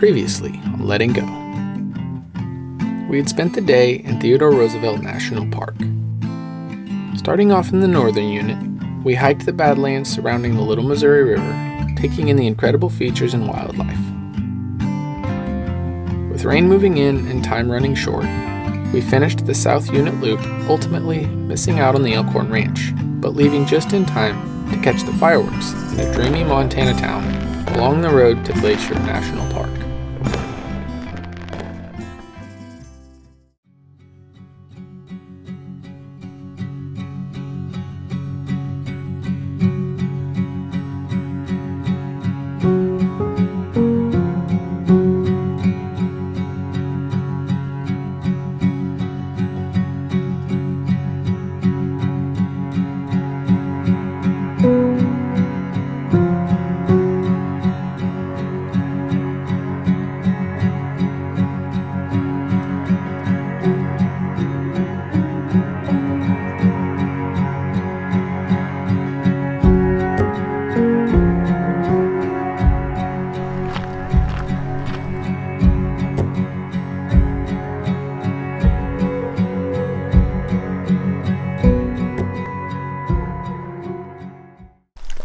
Previously on Letting Go. We had spent the day in Theodore Roosevelt National Park. Starting off in the northern unit, we hiked the Badlands surrounding the Little Missouri River, taking in the incredible features and wildlife. With rain moving in and time running short, we finished the South Unit Loop, ultimately missing out on the Elkhorn Ranch, but leaving just in time to catch the fireworks in a dreamy Montana town along the road to Glacier National Park.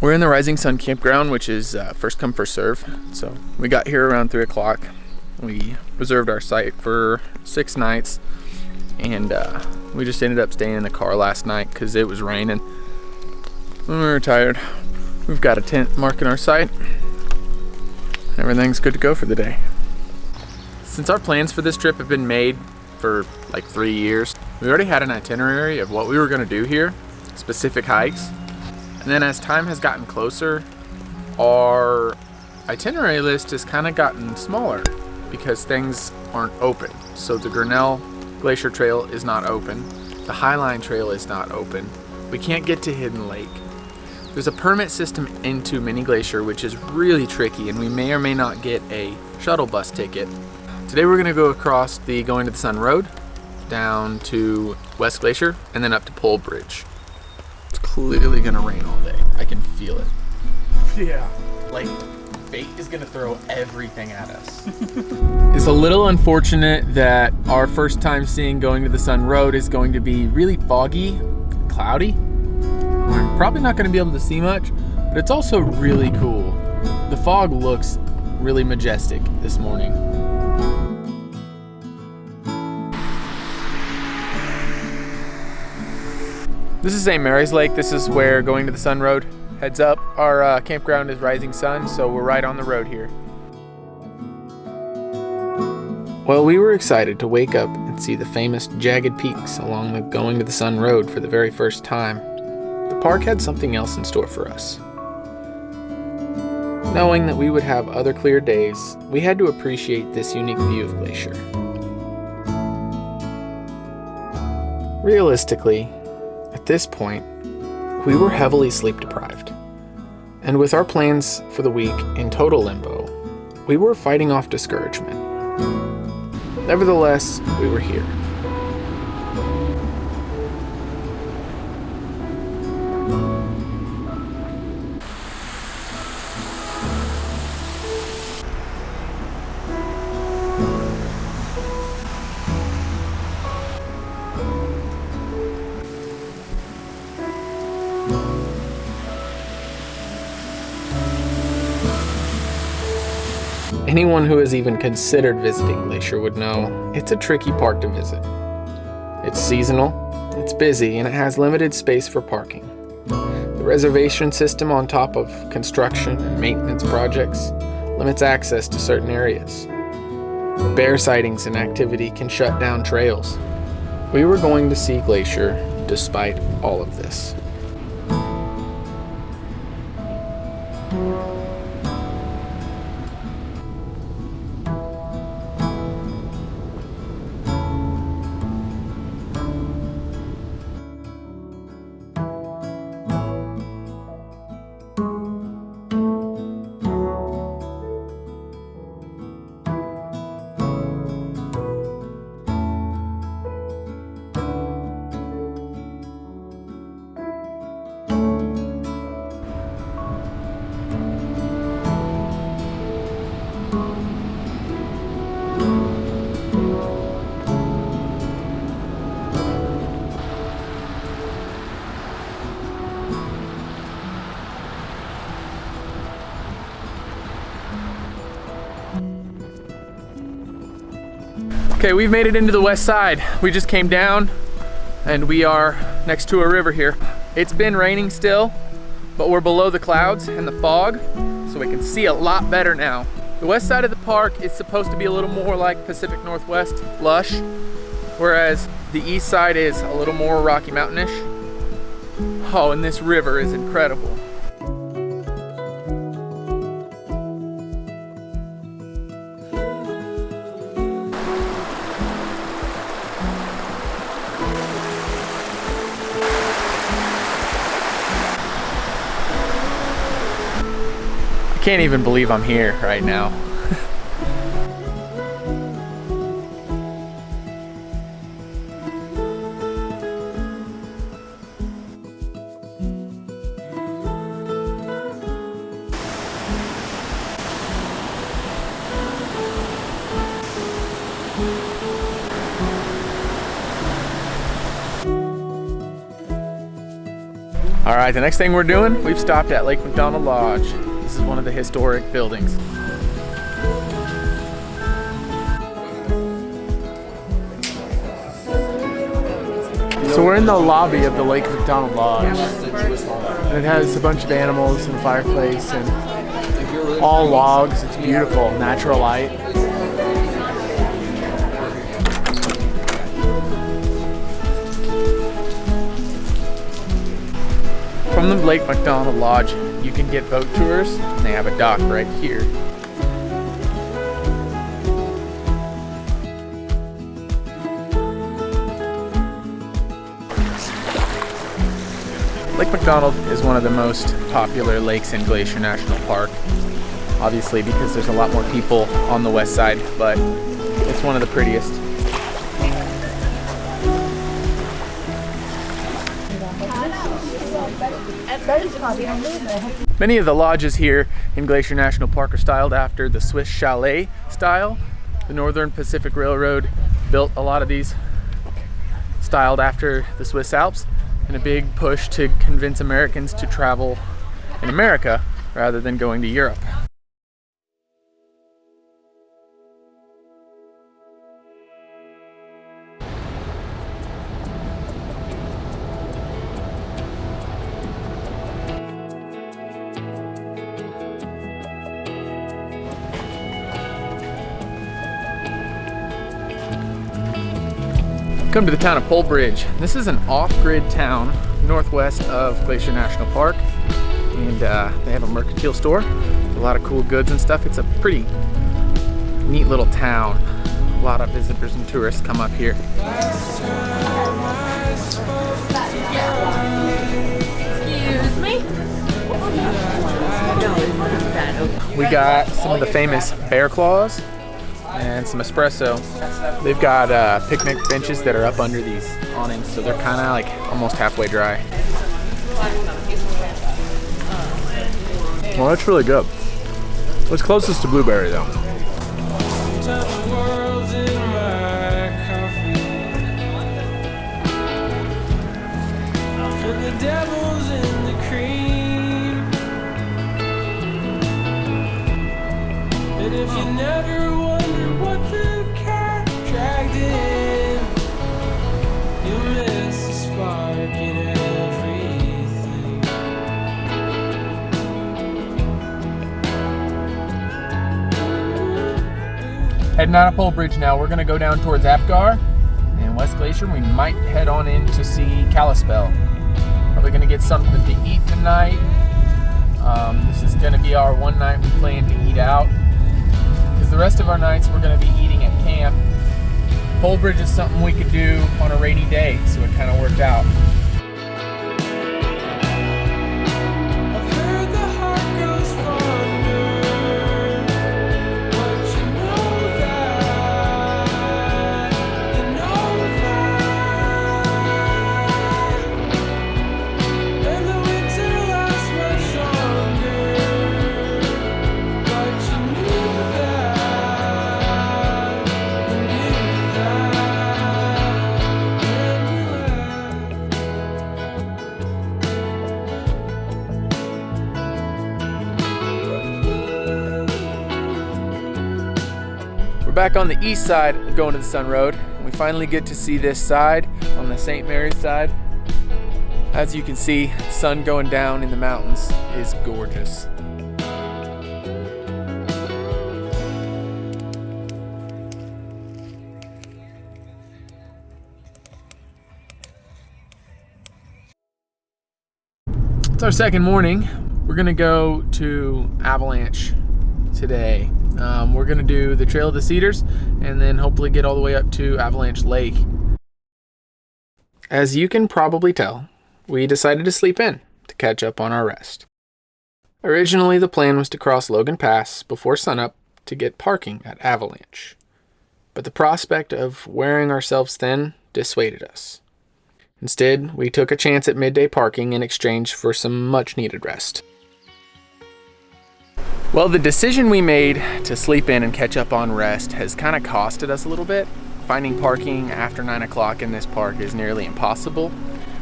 We're in the Rising Sun Campground, which is first come, first serve. So we got here around 3 o'clock. We reserved our site for 6 nights, and we just ended up staying in the car last night because it was raining. When we were tired, we've got a tent marking our site. Everything's good to go for the day. Since our plans for this trip have been made for like 3 years, we already had an itinerary of what we were going to do here, specific hikes. And then as time has gotten closer, our itinerary list has kind of gotten smaller because things aren't open. So the Grinnell Glacier Trail is not open. The Highline Trail is not open. We can't get to Hidden Lake. There's a permit system into Mini Glacier, which is really tricky, and we may or may not get a shuttle bus ticket. Today we're going to go across the Going to the Sun Road, down to West Glacier, and then up to Polebridge. It's clearly gonna rain all day. I can feel it. Yeah. Like, fate is gonna throw everything at us. It's a little unfortunate that our first time seeing Going to the Sun Road is going to be really foggy, cloudy. We're probably not gonna be able to see much, but it's also really cool. The fog looks really majestic this morning. This is St. Mary's Lake. This is where Going to the Sun Road heads up. Our campground is Rising Sun, so we're right on the road here. Well, we were excited to wake up and see the famous jagged peaks along the Going to the Sun Road for the very first time. The park had something else in store for us. Knowing that we would have other clear days, we had to appreciate this unique view of Glacier. Realistically, at this point, we were heavily sleep deprived, and with our plans for the week in total limbo, we were fighting off discouragement. Nevertheless, we were here. Anyone who has even considered visiting Glacier would know it's a tricky park to visit. It's seasonal, it's busy, and it has limited space for parking. The reservation system on top of construction and maintenance projects limits access to certain areas. Bear sightings and activity can shut down trails. We were going to see Glacier despite all of this. Okay, we've made it into the west side. We just came down and we are next to a river here. It's been raining still, but we're below the clouds and the fog, so we can see a lot better now. The west side of the park is supposed to be a little more like Pacific Northwest, lush, whereas the east side is a little more Rocky Mountainish. Oh, and this river is incredible. I can't even believe I'm here right now. All right, the next thing we're doing, we've stopped at Lake McDonald Lodge. This is one of the historic buildings. So we're in the lobby of the Lake McDonald Lodge. And it has a bunch of animals and a fireplace and all logs. It's beautiful, natural light. From the Lake McDonald Lodge, you can get boat tours, and they have a dock right here. Lake McDonald is one of the most popular lakes in Glacier National Park, obviously because there's a lot more people on the west side, but it's one of the prettiest. Many of the lodges here in Glacier National Park are styled after the Swiss chalet style. The Northern Pacific Railroad built a lot of these styled after the Swiss Alps in a big push to convince Americans to travel in America rather than going to Europe. Come to the town of Polebridge. This is an off-grid town northwest of Glacier National Park, and they have a mercantile store with a lot of cool goods and stuff. It's a pretty neat little town. A lot of visitors and tourists come up here. Excuse me? We got some of the famous bear claws and some espresso. They've got picnic benches that are up under these awnings, so they're kind of like almost halfway dry. Well, that's really good. What's closest to blueberry though? If you never wonder what the cat dragged in, you miss the spark in everything. Heading out of Polebridge now, we're gonna go down towards Apgar and West Glacier. We might head on in to see Kalispell. Probably gonna get something to eat tonight. This is gonna be our one night we plan to eat out. The rest of our nights we're going to be eating at camp. Polebridge is something we could do on a rainy day, so it kind of worked out. back on the east side of going to the Sun Road. We finally get to see this side on the St. Mary's side. As you can see, sun going down in the mountains is gorgeous. It's our second morning. We're gonna go to Avalanche today. We're gonna do the Trail of the Cedars and then hopefully get all the way up to Avalanche Lake. As you can probably tell, we decided to sleep in to catch up on our rest. Originally, the plan was to cross Logan Pass before sunup to get parking at Avalanche, but the prospect of wearing ourselves thin dissuaded us. Instead, we took a chance at midday parking in exchange for some much-needed rest. Well, the decision we made to sleep in and catch up on rest has kind of costed us a little bit. Finding parking after 9 o'clock in this park is nearly impossible.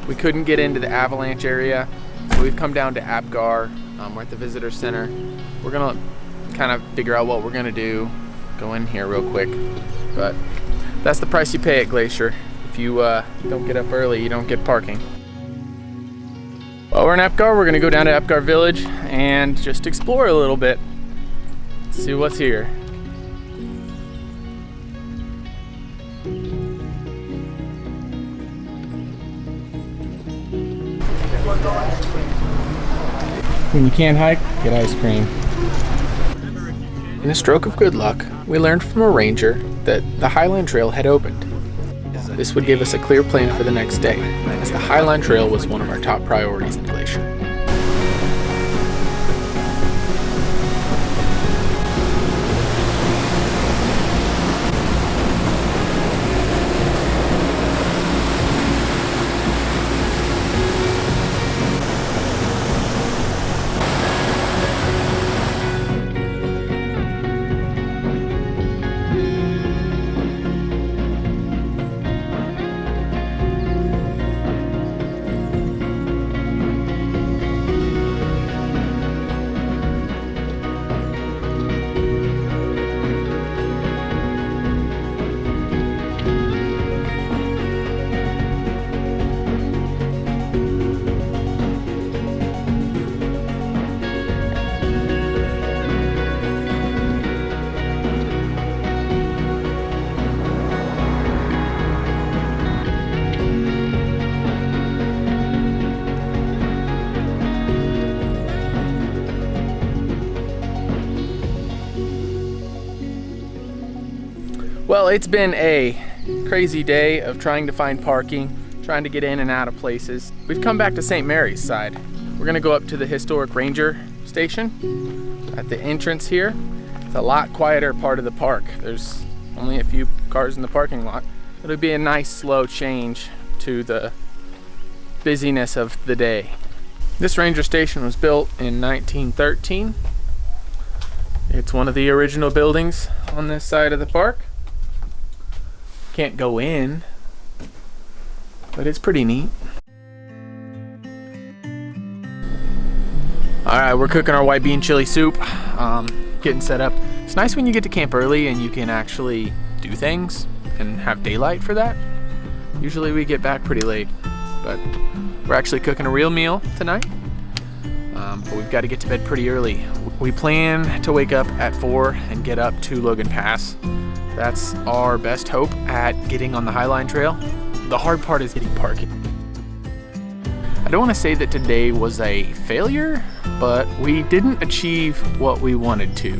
We couldn't get into the Avalanche area, so we've come down to Apgar. We're at the visitor center. We're gonna kind of figure out what we're gonna do. Go in here real quick, but that's the price you pay at Glacier. If you don't get up early, you don't get parking. Well, we're in Apgar. We're gonna go down to Apgar Village and just explore a little bit. See what's here. When you can't hike, get ice cream. In a stroke of good luck, we learned from a ranger that the Highline Trail had opened. This would give us a clear plan for the next day, as the Highline Trail was one of our top priorities in Glacier. Well, it's been a crazy day of trying to find parking, trying to get in and out of places. We've come back to St. Mary's side. We're gonna go up to the historic ranger station at the entrance here. It's a lot quieter part of the park. There's only a few cars in the parking lot. It'll be a nice slow change to the busyness of the day. This ranger station was built in 1913. It's one of the original buildings on this side of the park. Can't go in, but it's pretty neat. All right, we're cooking our white bean chili soup, getting set up. It's nice when you get to camp early and you can actually do things and have daylight for that. Usually we get back pretty late, but we're actually cooking a real meal tonight. But we've got to get to bed pretty early. We plan to wake up at 4 and get up to Logan Pass. That's our best hope at getting on the Highline Trail. The hard part is getting parking. I don't want to say that today was a failure, but we didn't achieve what we wanted to.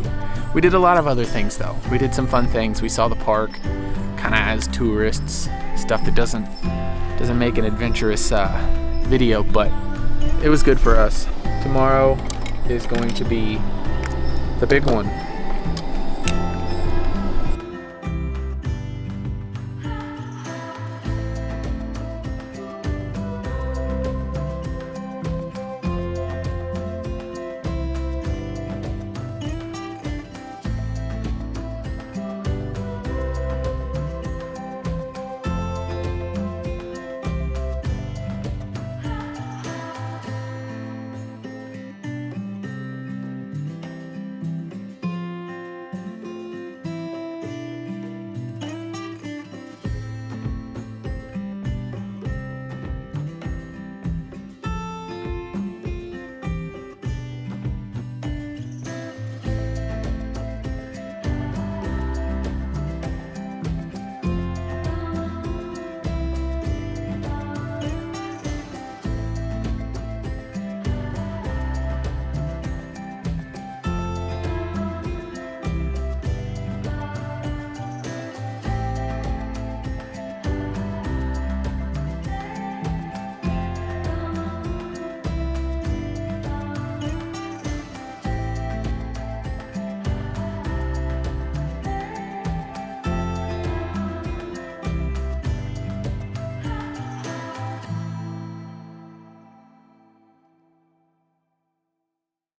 We did a lot of other things though. We did some fun things. We saw the park kind of as tourists, stuff that doesn't make an adventurous video, but it was good for us. Tomorrow is going to be the big one.